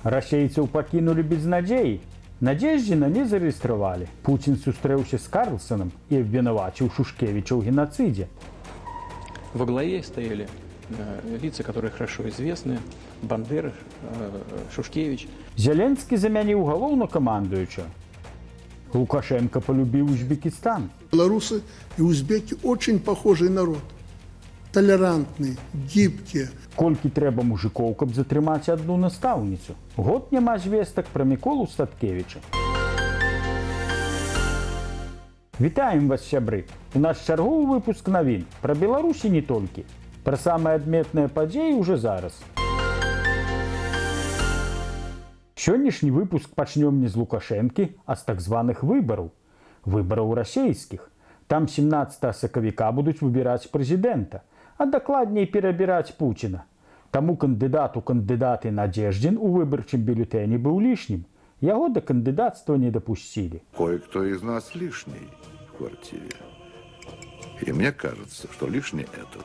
Расейцаў пакінулі без надзеі. Надзеждзіна не зарэгістравалі. Пуцін сустрэўся з Карлсоном і абвінаваціў Шушкевіча ў геноцидзе. Во главе стояли лица, которые хорошо известны: Бандера, Шушкевич. Зеленскі замяніў галоўнакамандуючага. Лукашенко полюбил Узбекистан. Белорусы и узбеки очень похожий народ. Толерантные, гибкие. Колькі трэба мужикоў, каб затрымаць одну настаўніцу? Год няма звестак пра Міколу Статкевіча. Вітаем вас, сябры! У нас чарговы выпуск навін пра Беларусі не толькі. Пра самыя адметныя падзеі ўжо зараз. Сённяшні выпуск пачнём не з Лукашэнкі, а з так званых выбараў. Выбараў расейскіх. Там 17 сакавіка будуць выбіраць прэзідэнта, а дакладней перабіраць Пуціна. Таму кандыдаты Надеждин у выбарчым бюлетэне быў лішнім. Яго да кандыдацтва не дапусцілі. Кое-кто из нас лишний в квартире. И мне кажется, что лишний этот.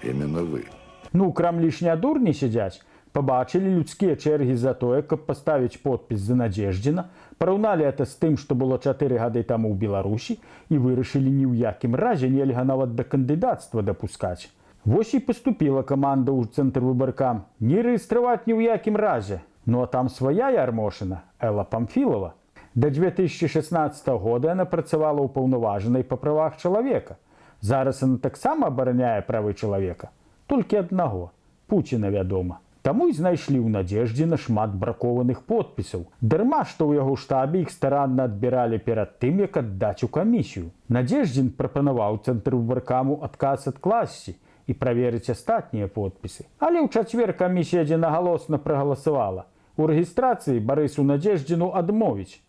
Именно вы. Ну, крамлішня дурні сядзяць. Пабачылі людскія чэргі за тое, каб паставіць подпіс за Надеждзіна, параўналі это з тым, што было 4 гады таму ў Беларусі, і вырашылі ні ў якім разе нельга нават да кандыдацтва дапускаць. Вось і паступіла каманда ў цэнтр выбаркам. Не рэгістраваць ні ў якім разе. Ну а там свая ярмошына, Элла Памфілова. Да 2016 года яна працавала ўпаўнаважанай па правах чалавека. Зараз яна таксама абараняе правы чалавека. Толькі аднаго – Пуціна, вядома. Таму і знайшлі ў Надеждзіна шмат бракованых подпісаў. Дарма, што ў яго штабе іх старанна адбіралі перад тым, як аддаць у камісію. Надеждзін прапанаваў цэнтр выбаркаму адказ адкласці і праверыць астатнія подпісы. Але ў чацвер камісія адзінагалосна прагаласавала. У рэгістрацыі Барысу Надеждзіну адмовіць.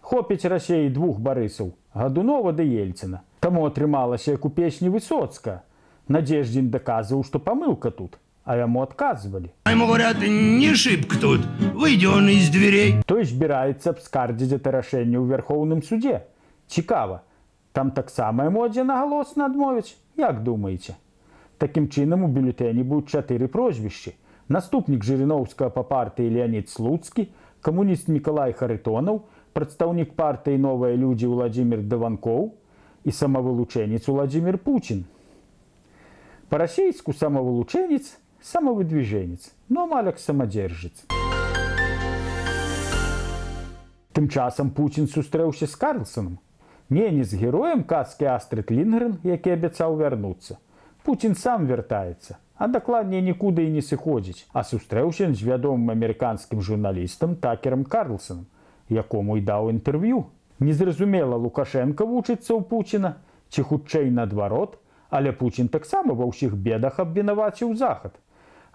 Хопіць Расеі 2 Барысаў – Гадунова ды Ельцына. Таму атрымалася, як у песні Высоцка. Надеждзін даказваў, што памылка тут. А яму отказывали. Ему говорят, не шибко тут, выйди он из дверей. Той збіраецца абскардзіць гэта рашэнне ў Вярхоўным суде. Цікава, там таксама яму адзінагалосна адмовяць? Як думаеце? Такім чынам у бюлетэне будуць 4 прозвішчы. Наступнік Жырыноўскага па партыі Леонід Слуцкі, камуніст Мікалай Харытонаў, прадстаўнік партыі «Новыя людзі» Владзімір Даванкоў і самавылучэнец Владзімір Пуцін. Па-расейску самавылучэнец – самовыдвиженец, но маляк самодержец. Тым часам Пуцін сустрэўся з Карлсоном. Не з героем казкі Астрыд Лінгрен, які абяцаў вярнуцца. Пуцін сам вяртаецца, а дакладней нікуды і не сыходзіць, а сустрэўся з вядомым амерыканскім журналістам Такером Карлсоном, якому і даў інтэрв'ю. Незразумела, Лукашенко вучыцца ў Пуціна, ці хутчэй наадварот, але Пуцін таксама ва ўсіх бедах абвінаваціў Захад.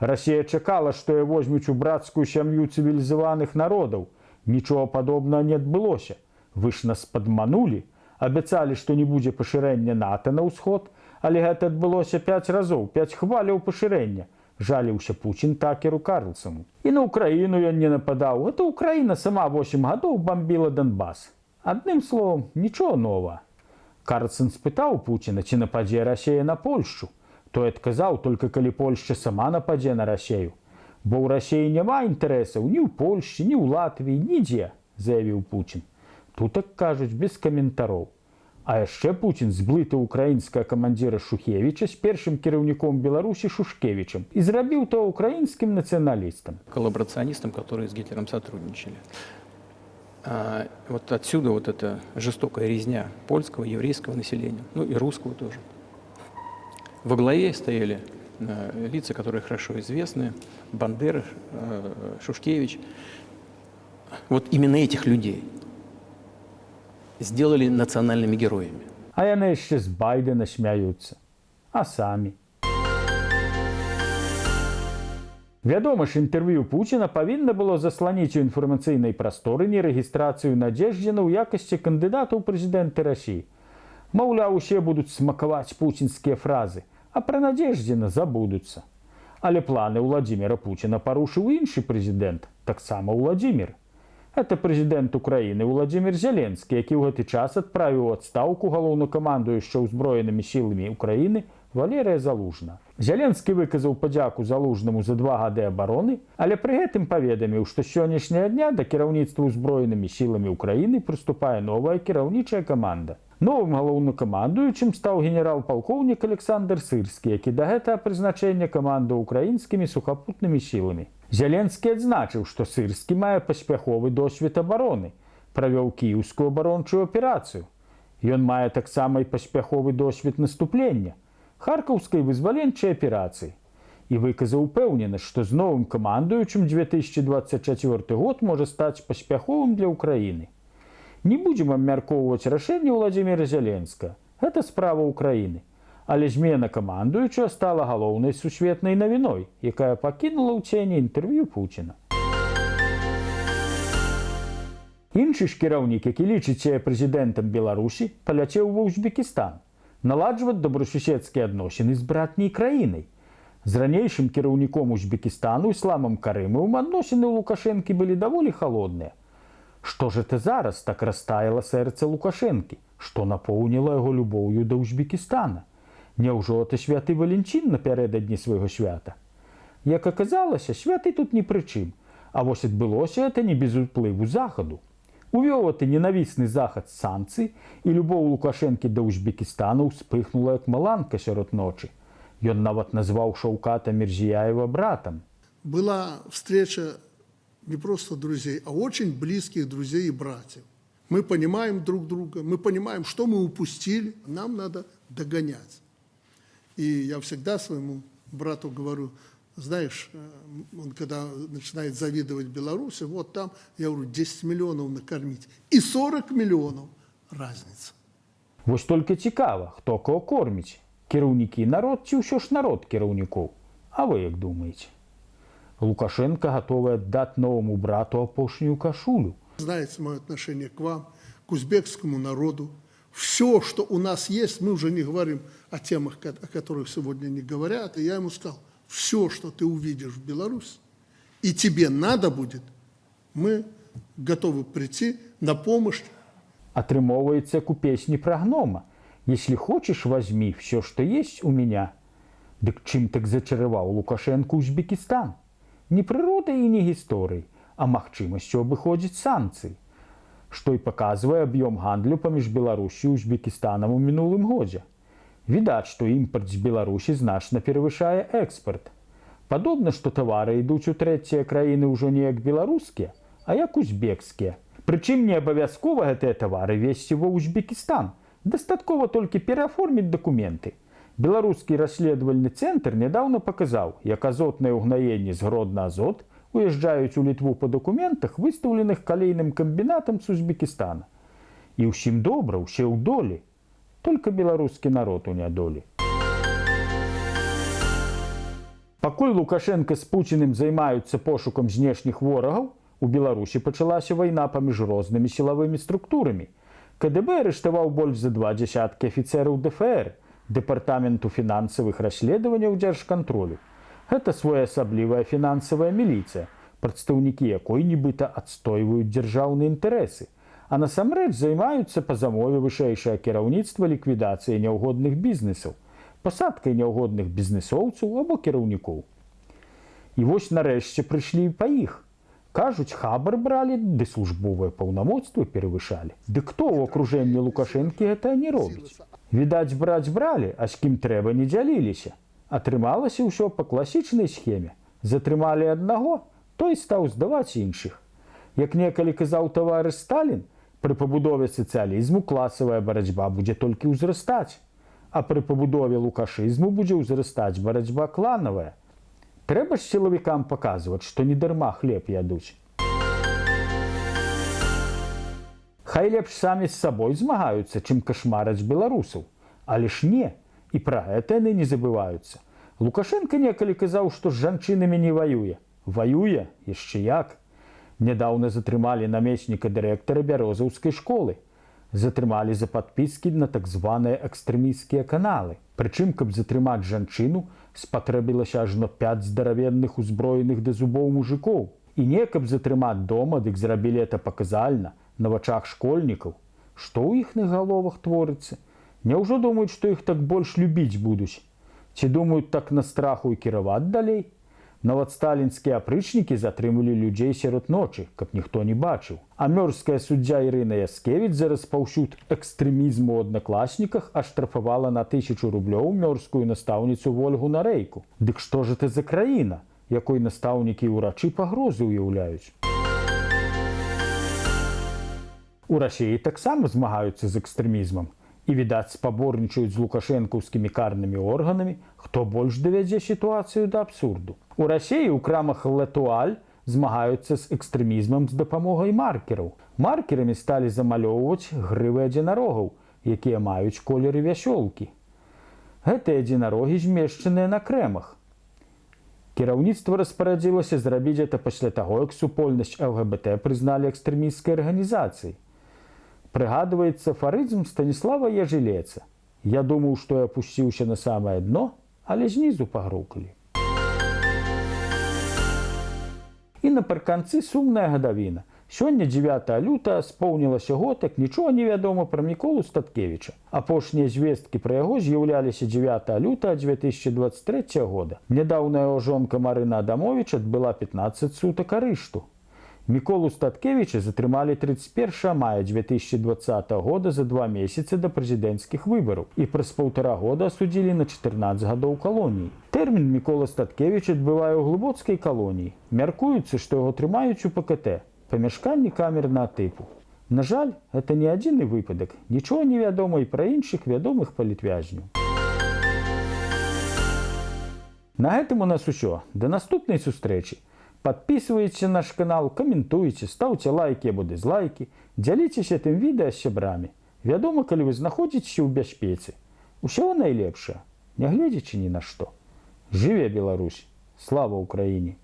Расія чакала, што яе возьмуць у брацкую сям'ю цывілізаваных народаў. Нічога падобнага не адбылося. Вы ж нас падманулі. Абяцалі, што не будзе пашырэння НАТО на ўсход, але гэта адбылося 5 разоў, 5 хваляў пашырэння. Жаліўся Пуцін Такеру Карлсону. І на Украіну ён не нападаў. Гэта Украіна сама 8 гадоў бамбіла Донбас. Адным словам, нічога новага. Карлсон спытаў Пуціна, ці нападзе Расія на Польшчу. Той адказаў, толькі калі Польшча сама нападзе на Расею. Бо ў Расіі няма інтарэсаў ні ў Польшчы, ні ў Латвіі, нідзе, заявіў Пуцін. Тут, так кажуць, без каментароў. А яшчэ Пуцін зблытаў украінскага камандзіра Шухевіча з першым кіраўніком Беларусі Шушкевічем і зрабіў то украінскім нацыяналістам. Коллаборационистам, которые с Гитлером сотрудничали. Вот отсюда вот эта жестокая резня польского, еврейского населения, ну и русского тоже. Во главе стояли лица, которые хорошо известны: Бандера, Шушкевич. Вот именно этих людей сделали национальными героями. А яны яшчэ з Байдена смяюцца. А самі? Вядома ж, інтэрв'ю Пуціна павінна было засланіць у інфармацыйнай прасторы нерэгістрацыю Надеждзіна ў якасці кандыдата ў прэзідэнты Расіі. Маўляў, усе будуць смакаваць пуцінскія фразы, а пра Надеждзіна забудуцца. Але планы Владзіміра Пуціна парушыў іншы прэзідэнт, таксама Владзімір. Это прэзідэнт Украіны Владзімір Зеленскі, які ў гэты час адправіў у адстаўку галоўнакамандуючага ўзброенымі сіламі Украіны Валерыя Залужна. Зеленскі выказаў падзяку Залужнаму за 2 гады абароны, але пры гэтым паведаміў, што з сённяшняга дня да кіраўніцтва ўзброенымі сіламі ўкраіны прыступае новая кіраўнічая каманда. Новым галоўнакамандуючым стаў генерал-палкоўнік Александр Сырскі, які да гэтага прызначэння камандаў украінскімі сухапутнымі сіламі. Зеленскі адзначыў, што Сырскі мае паспяховы досвед абароны, правёў кіеўскую абарончую аперацыю. Ён мае таксама і паспяховы досвед наступлення, харкаўскай вызваленчай аперацыі, і выказаў упэўненасць, што з новым камандуючым 2024 год можа стаць паспяховым для ўкраіны. Не будзем абмяркоўваць рашэнне Владзіміра Зеленскага. Гэта справа ўкраіны. Але змена камандуючага стала галоўнай сусветнай навіной, якая пакінула ў цені інтэрв'ю Пуціна. Іншы ж кіраўнік, які лічыць сябе прэзідэнтам Беларусі, паляцеў ва Узбекістан наладжваць добрасуседскія адносіны з братняй краінай. З ранейшым кіраўніком Узбекістану Ісламам Карымовым адносіны ў Лукашэнкі былі даволі халодныя. Што ж это зараз так растаяла сэрца Лукашэнкі, што напоўніла яго любоўю да Узбекістана? Няўжо это святы Валенцін напярэдадні свайго свята? Як аказалася, святы тут ні пры чым, а вось адбылося это не без уплыву Захаду. Увёў это ненавісны захад санкцый, і любоў Лукашэнкі да Узбекістану ўспыхнула як маланка сярод ночы. Ён нават назваў Шаўката Мирзияева братом. Была встреча не просто друзей, а очень близких друзей и братьев. Мы понимаем друг друга, мы понимаем, что мы упустили, нам надо догонять. И я всегда своему брату говорю, знаешь, он когда начинает завидовать Беларуси, вот там, я говорю, 10 миллионов накормить. И 40 миллионов разница. Вось толькі цікава, хто кого корміць. Кіраўнікі народ ці ўсё ж народ кіраўнікоў? А вы як думаеце? Лукашенко готовы отдать новому брату апошнюю кашулю. Знаете мое отношение к вам, к узбекскому народу. Все, что у нас есть, мы уже не говорим о темах, о которых сегодня не говорят. И я ему сказал, все, что ты увидишь в Беларуси, и тебе надо будет, мы готовы прийти на помощь. Атрымоўваецца, як у песні пра гнома. Если хочешь, возьми все, что есть у меня. Дык чым так зачараваў Лукашенко Узбекістан? Не прыродай і не гісторыяй, а магчымасцю абыходзіць санкцыі, што і паказвае аб'ём гандлю паміж Беларусю і Узбекістанам у мінулым годзе. Відаць, што імпарт з Беларусі значна перавышае экспарт. Падобна, што тавары ідуць у трэція краіны ўжо не як беларускія, а як узбекскія. Прычым не абавязкова гэтыя тавары везці ва Узбекістан. Дастаткова толькі перааформіць дакументы. Беларускі расследавальны цэнтр нядаўна паказаў, як азотныя ўгнаенні з Гродна-Азот уязджаюць у Літву па дакументах, выстаўленых калійным камбінатам з Узбекістана. І ўсім добра, усе ў долі. Толькі беларускі народ у нядолі. Пакуль Лукашенко з Пуціным займаюцца пошукам знешніх ворагаў, у Беларусі пачалася вайна паміж рознымі сілавымі структурамі. КДБ арыштаваў больш за 20 афіцэраў ДФР, Дэпартаменту фінансавых расследаванняў дзяржкантролю. Гэта своеасаблівая фінансавая міліцыя, прадстаўнікі якой нібыта адстойваюць дзяржаўныя інтарэсы, а насамрэч займаюцца па замове вышэйшае кіраўніцтва ліквідацыяй няўгодных бізнесаў, пасадкай няўгодных бізнесоўцаў або кіраўнікоў. І вось нарэшце прыйшлі па іх. Кажуць, хабар бралі, ды службовыя паўнамоцтвы перавышалі. Ды хто ў акружэнні Лукашэнкі гэта не робіць? Відаць, браць бралі, а з кім трэба не дзяліліся. Атрымалася ўсё па класічнай схеме. Затрымалі аднаго, той стаў здаваць іншых. Як некалі казаў таварыш Сталін, пры пабудове сацыялізму класавая барацьба будзе толькі ўзрастаць, а пры пабудове лукашызму будзе ўзрастаць барацьба кланавая. Трэба ж сілавікам паказваць, што не дарма хлеб ядуць. Хай лепш самі з сабой змагаюцца, чым кашмараць беларусаў. Але ж не, і пра гэта яны не забываюцца. Лукашенко некалі казаў, што з жанчынамі не ваюе. Ваюе? Яшчэ як. Нядаўна затрымалі намесніка дырэктара бярозаўскай школы. Затрымалі за падпіскі на так званыя экстрэмісцкія каналы. Прычым, каб затрымаць жанчыну, спатрэбілася ажно 5 здаравенных узброеных да зубоў мужикоў. І не каб затрымаць дома, дык зрабілі это паказальна, на вачах школьнікаў. Што ў іхных галовах творыцца? Няўжо думаюць, што іх так больш любіць будуць? Ці думаюць так на страху і кіраваць далей? Нават сталінскія апрычнікі затрымлівалі людзей сярод ночы, каб ніхто не бачыў. А мёрзская суддзя Ірына Яскевіч за распаўсюд экстрэмізму ў аднакласніках аштрафавала на 1000 рублёў мёрзскую настаўніцу Вольгу Нарэйку. Дык што ж это за краіна, якой настаўнікі і ўрачы пагрозы ўяўляюць? У Расіі таксама змагаюцца з экстрэмізмам. І, відаць, спаборнічаюць з лукашэнкаўскімі карнымі органамі, хто больш давядзе сітуацыю да абсурду. У Расіі ў крамах «Летуаль» змагаюцца з экстрэмізмам з дапамогай маркераў. Маркерамі сталі замалёўваць грывы адзінарогаў, якія маюць колеры вясёлкі. Гэтыя адзінарогі змешчаныя на крэмах. Кіраўніцтва распарадзілася зрабіць гэта пасля таго, як супольнасць ЛГБТ прызналі экстрэмісцкай арганізацыяй. Прыгадваецца афарызм Станіслава Ежелеца. Я думаў, што я апусціўся на самае дно, але знізу пагрукалі. І напрыканцы сумная гадавіна. Сёння 9 лютага споўнілася год, як нічога не вядома пра Міколу Статкевіча. Апошнія звесткі пра яго з'яўляліся 9 лютага 2023 года. Нядаўна яго жонка Марына Адамовіч адбыла 15 сутак арышту. Міколу Статкевіча затрымалі 31 мая 2020 года за 2 месяцы да прэзідэнцкіх выбараў і праз 1,5 года асудзілі на 14 гадоў калоніі. Тэрмін Мікола Статкевіч адбывае ў глыбоцкай калоніі. Мяркуецца, што яго трымаюць у ПКТ, памяшканні камернага тыпу. На жаль, гэта не адзіны выпадак. Нічога не вядома і пра іншых вядомых палітвязняў. На гэтым у нас усё. Да наступнай сустрэчы. Падпісвайцеся на наш канал, каментуйце, стаўце лайкі або дызлайкі, дзяліцеся тым відэа з сябрамі. Вядома, калі вы знаходзіцеся ў бяспецы. Усяго найлепшае, нягледзячы ні на што. Жыве Беларусь! Слава Ўкраіне!